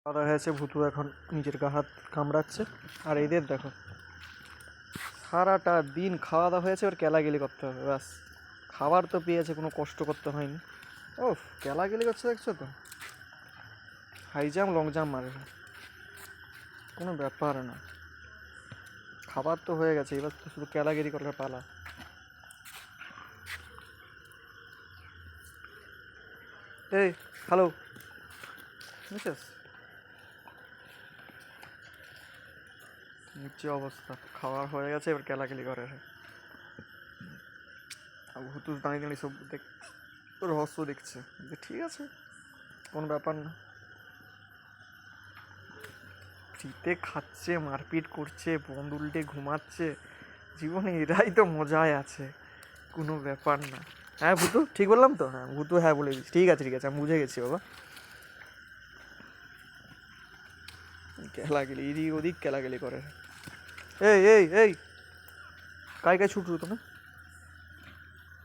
খাওয়া দাওয়া হয়েছে, ভুতু এখন নিজের গা হাত কামড়াচ্ছে। আর এদের দেখো, সারাটা দিন খাওয়া দাওয়া হয়েছে, এবার কেলাগেলি করতে হবে ব্যাস। খাবার তো পেয়েছে, কোনো কষ্ট করতে হয়নি। ও কেলাগেলি করছে দেখছো তো, হাই জাম্প লং জাম্প মারে, কোনো ব্যাপার না। খাবার তো হয়ে গেছে, এবার তো শুধু কেলাগেলি করার পালা। এই হ্যালো, মিসেস, নিচে অবস্থা, খাওয়া হয়ে গেছে, এবার কেলাকেলি করে। আর ভুতু দাঁড়িয়ে দাঁড়িয়ে সব রহস্য দেখছে যে ঠিক আছে, কোনো ব্যাপার না। ফ্রিতে খাচ্ছে, মারপিট করছে, বন্ধ উল্টে ঘুমাচ্ছে, জীবনে এরাই তো মজায় আছে, কোনো ব্যাপার না। হ্যাঁ ভুতু ঠিক বললাম তো? হ্যাঁ ভুতু হ্যাঁ বলে দিচ্ছি, ঠিক আছে ঠিক আছে, আমি বুঝে গেছি বাবা। কেলাগেলি এদিক ওদিক কেলাগেলি করে। এই এই এই, কায় কায় ছুটছো তুমি?